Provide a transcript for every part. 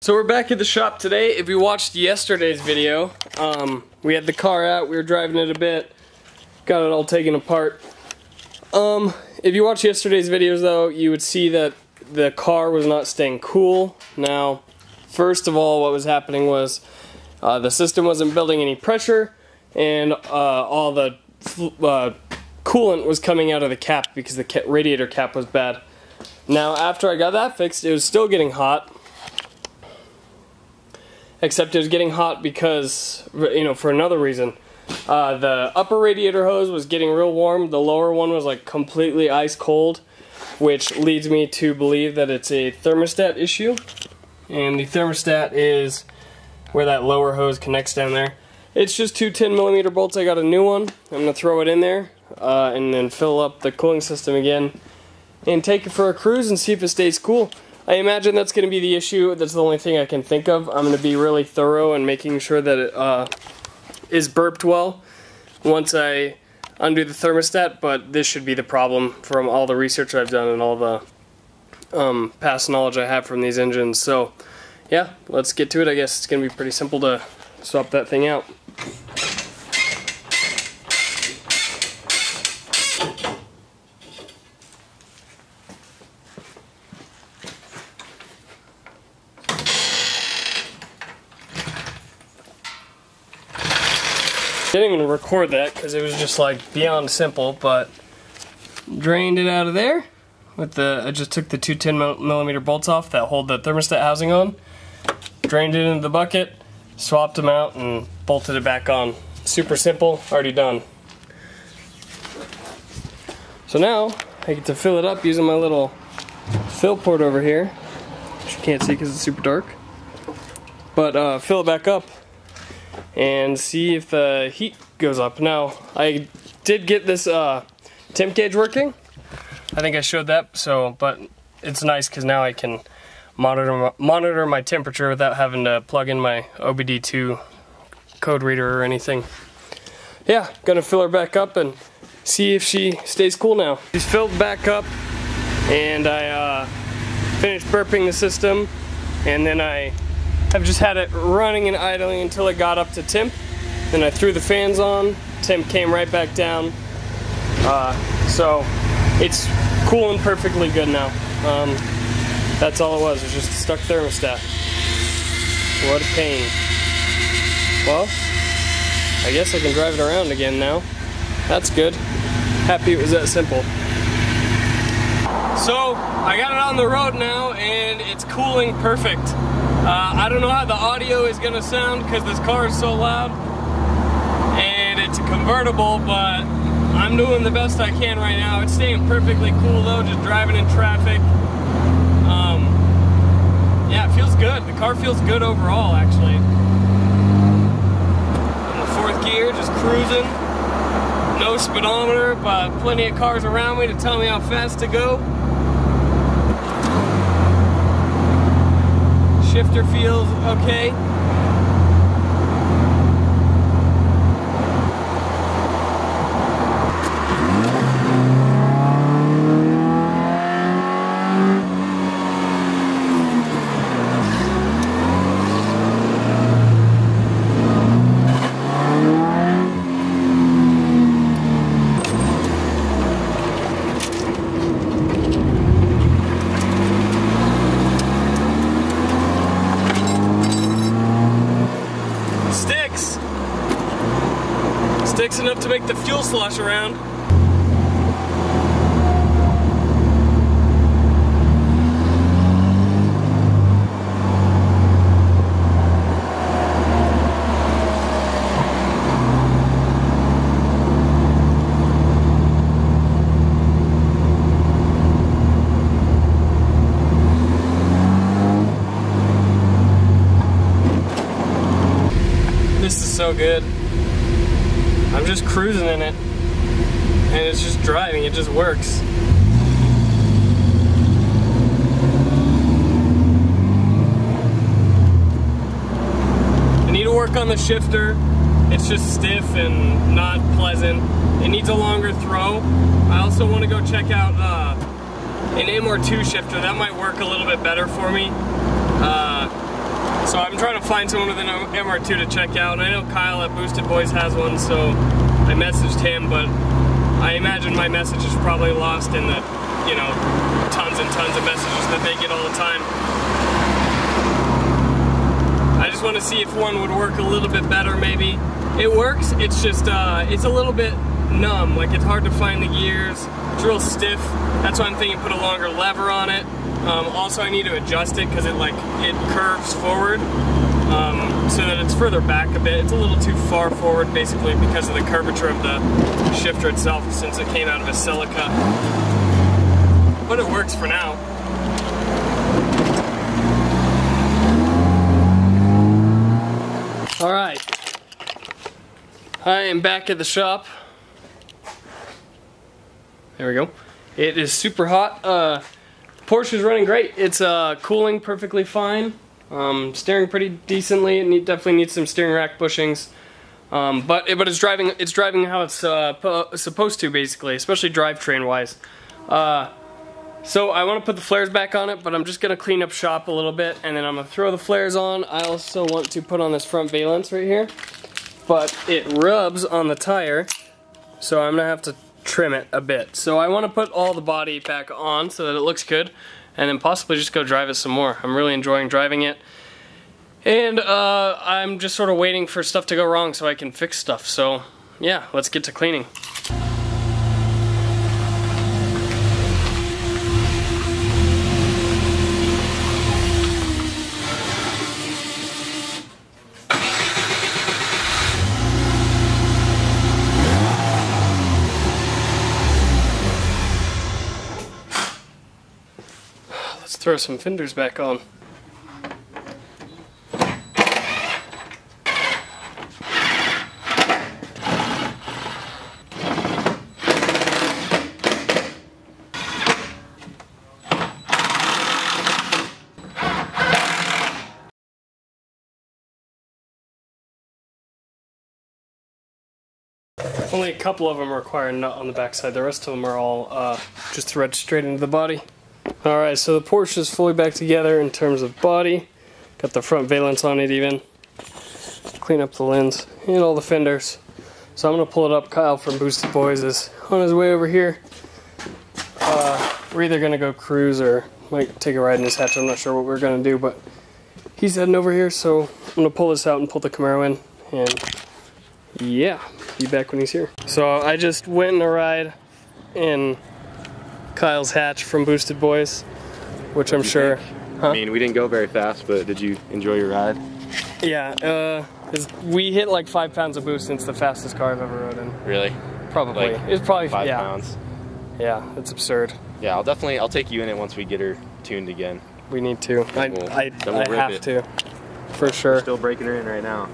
So we're back at the shop today. If you watched yesterday's video, we had the car out, we were driving it a bit, got it all taken apart. If you watched yesterday's videos though, you would see that the car was not staying cool. Now, first of all, what was happening was the system wasn't building any pressure, and all the coolant was coming out of the cap because the radiator cap was bad. Now, after I got that fixed, it was still getting hot. Except it was getting hot because, for another reason. The upper radiator hose was getting real warm, the lower one was like completely ice cold, which leads me to believe that it's a thermostat issue. And the thermostat is where that lower hose connects down there. It's just two 10mm bolts. I got a new one. I'm going to throw it in there and then fill up the cooling system again and take it for a cruise and see if it stays cool. I imagine that's going to be the issue. That's the only thing I can think of. I'm going to be really thorough in making sure that it is burped well once I undo the thermostat, but this should be the problem from all the research I've done and all the past knowledge I have from these engines. So yeah, let's get to it. I guess it's going to be pretty simple to swap that thing out. Didn't even record that because it was just like beyond simple, but drained it out of there with I just took the two 10mm bolts off that hold the thermostat housing on, drained it into the bucket, swapped them out, and bolted it back on. Super simple, already done. So now I get to fill it up using my little fill port over here, which you can't see because it's super dark, but fill it back up and see if the heat goes up. Now, I did get this temp gauge working. I think I showed that, but it's nice because now I can monitor my temperature without having to plug in my OBD2 code reader or anything. Yeah, gonna fill her back up and see if she stays cool now. She's filled back up, and I finished burping the system, and then I've just had it running and idling until it got up to temp. Then I threw the fans on, temp came right back down. So it's cooling perfectly good now. That's all it was just a stuck thermostat. What a pain. Well, I guess I can drive it around again now. That's good. Happy it was that simple. So I got it on the road now and it's cooling perfect. I don't know how the audio is gonna sound because this car is so loud, and it's a convertible, but I'm doing the best I can right now. It's staying perfectly cool though, just driving in traffic. Yeah, it feels good. The car feels good overall, actually. In the fourth gear, just cruising. No speedometer, but plenty of cars around me to tell me how fast to go. Shifter feels okay. Sticks enough to make the fuel slosh around. This is so good. I'm just cruising in it, and it's just driving, it just works. I need to work on the shifter. It's just stiff and not pleasant. It needs a longer throw. I also want to go check out an M or 2 shifter. That might work a little bit better for me. So I'm trying to find someone with an MR2 to check out. I know Kyle at Boostedboiz has one, so I messaged him, but I imagine my message is probably lost in the, you know, tons and tons of messages that they get all the time. I just want to see if one would work a little bit better, maybe. It works, it's just, it's a little bit numb, like it's hard to find the gears, it's real stiff. That's why I'm thinking put a longer lever on it. Also I need to adjust it because it curves forward, so that it's further back a bit. It's a little too far forward basically because of the curvature of the shifter itself since it came out of a silica. But it works for now. Alright, I am back at the shop. There we go. It is super hot. Porsche is running great. It's cooling perfectly fine. Steering pretty decently. It definitely needs some steering rack bushings. But it's driving how it's supposed to, basically, especially drivetrain wise. So I want to put the flares back on it, but I'm just gonna clean up shop a little bit, and then I'm gonna throw the flares on. I also want to put on this front valence right here, but it rubs on the tire, so I'm gonna have to trim it a bit. So I want to put all the body back on so that it looks good, and then possibly just go drive it some more. I'm really enjoying driving it, and I'm just sort of waiting for stuff to go wrong so I can fix stuff. So yeah, let's get to cleaning. Throw some fenders back on. Only a couple of them require a nut on the backside. The rest of them are all just thread straight into the body. Alright, so the Porsche is fully back together in terms of body. Got the front valence on it even. Clean up the lens and all the fenders. So I'm going to pull it up. Kyle from Boostedboiz is on his way over here. We're either going to go cruise or might take a ride in his hatch. I'm not sure what we're going to do, but he's heading over here, so I'm going to pull this out and pull the Camaro in. And yeah, be back when he's here. So I just went on a ride in Kyle's hatch from Boostedboiz, which I'm sure. Huh? I mean, we didn't go very fast, but did you enjoy your ride? Yeah, we hit like 5 pounds of boost, and it's the fastest car I've ever rode in. Really? Probably. Like it's probably 5 pounds. Yeah, it's absurd. Yeah, I'll take you in it once we get her tuned again. We need to. I have to, for sure. We're still breaking her in right now.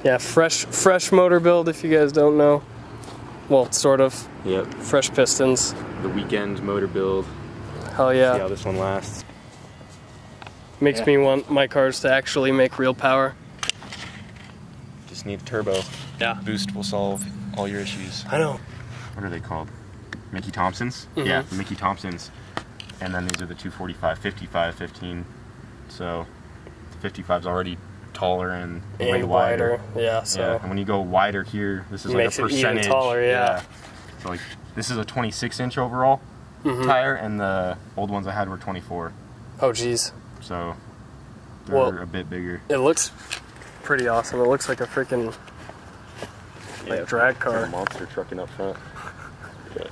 Yeah, fresh motor build. If you guys don't know. Well, sort of. Yep. Fresh pistons. The weekend motor build. Hell yeah. See how this one lasts. Makes me want my cars to actually make real power. Just need a turbo. Yeah. Boost will solve all your issues. I know. What are they called? Mickey Thompsons? Mm-hmm. Yeah, the Mickey Thompsons. And then these are the 245, 55, 15. So the 55's already taller and way wider. Yeah, so. Yeah. And when you go wider here, this is like a percentage. It even taller, yeah. So like, this is a 26-inch overall tire, and the old ones I had were 24. Oh, geez. So they're a bit bigger. It looks pretty awesome. It looks like a freaking drag car. Like a monster trucking up front. But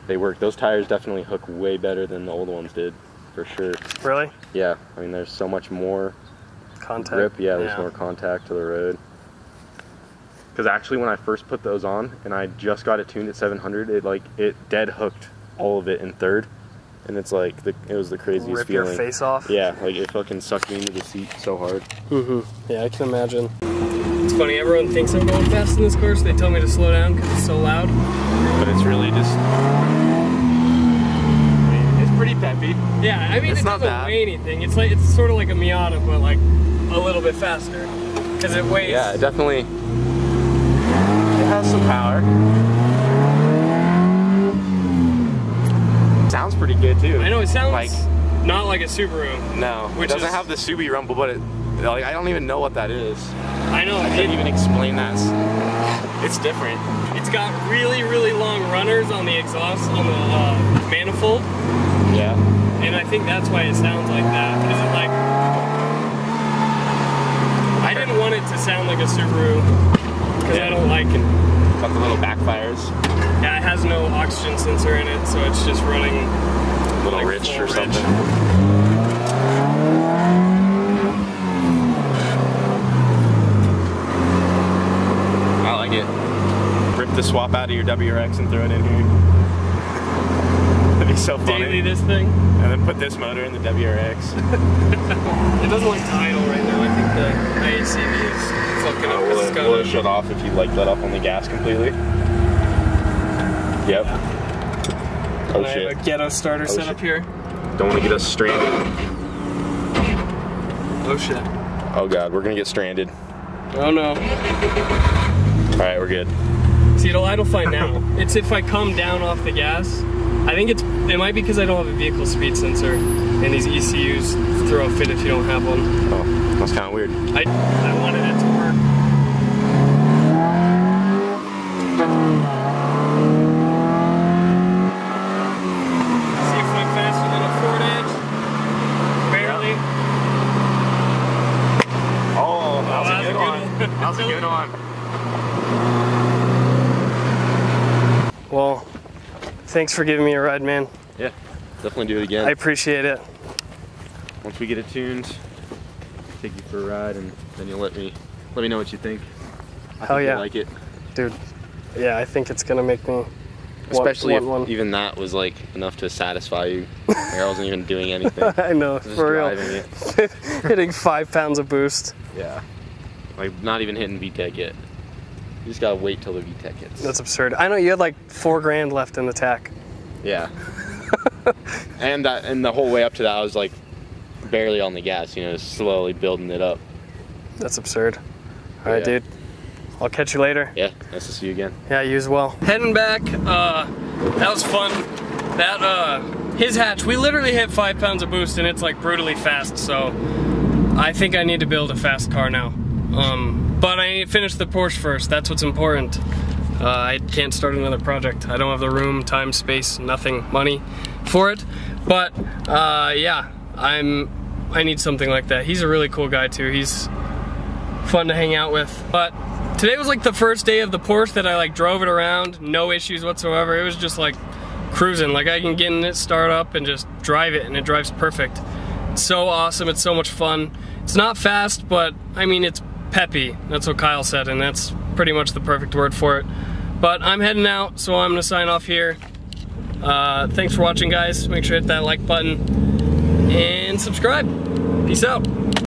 they work. Those tires definitely hook way better than the old ones did, for sure. Really? Yeah. I mean, there's so much more contact. Grip. Yeah, there's more contact to the road. Because actually, when I first put those on, and I just got it tuned at 700, it dead hooked all of it in third, and it's like it was the craziest feeling. Rip your face off. Yeah, like it fucking sucked me into the seat so hard. Yeah, I can imagine. It's funny. Everyone thinks I'm going fast in this car, so they tell me to slow down because it's so loud. But it's really just. I mean, it's pretty peppy. Yeah, I mean, it doesn't weigh anything. It's sort of like a Miata, but like a little bit faster because it weighs. Yeah, it definitely. It has some power. Sounds pretty good too. I know it sounds like Not like a Subaru. No, it doesn't have the Subi rumble, but it, like, I don't even know what that is. I know. I can't even explain that. It's different. It's got really, really long runners on the exhaust, on the manifold. Yeah. And I think that's why it sounds like that. Is it like... I didn't want it to sound like a Subaru, because I don't like it. Got the little backfires. Yeah, it has no oxygen sensor in it, so it's just running a little like rich or rich. something. I like it. Rip the swap out of your WRX and throw it in here. That'd be so funny. Daily this thing. And then put this motor in the WRX. It doesn't like to idle right now. I think the IACV is fucking up because it's got will it shut off if you like let up on the gas completely? Yep. Oh I shit. have a ghetto starter set up here. Don't want to get us stranded. Oh shit. Oh god, we're gonna get stranded. Oh no. Alright, we're good. See, it'll idle fine now. It's if I come down off the gas. I think it might be because I don't have a vehicle speed sensor, and these ECUs throw a fit if you don't have one. Oh, that's kind of weird. I wanted it to work. See if I'm faster than a Ford Edge. Barely. Oh, that was a good one. That was a good one. Well, thanks for giving me a ride, man. Yeah, definitely do it again. I appreciate it. Once we get it tuned, take you for a ride, and then you'll let me know what you think. I Hell think yeah. you'll like it. Dude, yeah, I think it's gonna make me Especially want if one. even that was like enough to satisfy you. Like I wasn't even doing anything. I know, Just for real. driving it. Hitting 5 pounds of boost. Yeah. Like not even hitting VTEC yet. You just gotta wait till the VTEC hits. That's absurd. I know you had like 4 grand left in the tack. Yeah. and the whole way up to that I was like barely on the gas, you know, slowly building it up. That's absurd. All right, dude. I'll catch you later. Yeah, nice to see you again. Yeah, you as well. Heading back, that was fun. That, his hatch, we literally hit 5 pounds of boost and it's like brutally fast, so I think I need to build a fast car now. But I need to finish the Porsche first, that's what's important. I can't start another project. I don't have the room, time, space, nothing, money for it. But, yeah, I need something like that. He's a really cool guy too. He's fun to hang out with. But today was like the first day of the Porsche that I like drove it around, no issues whatsoever. It was just like cruising. Like I can get in it, start up, and just drive it, and it drives perfect. It's so awesome. It's so much fun. It's not fast, but I mean it's peppy. That's what Kyle said, and that's pretty much the perfect word for it. But I'm heading out, so I'm gonna sign off here. Thanks for watching, guys. Make sure to hit that like button and subscribe. Peace out.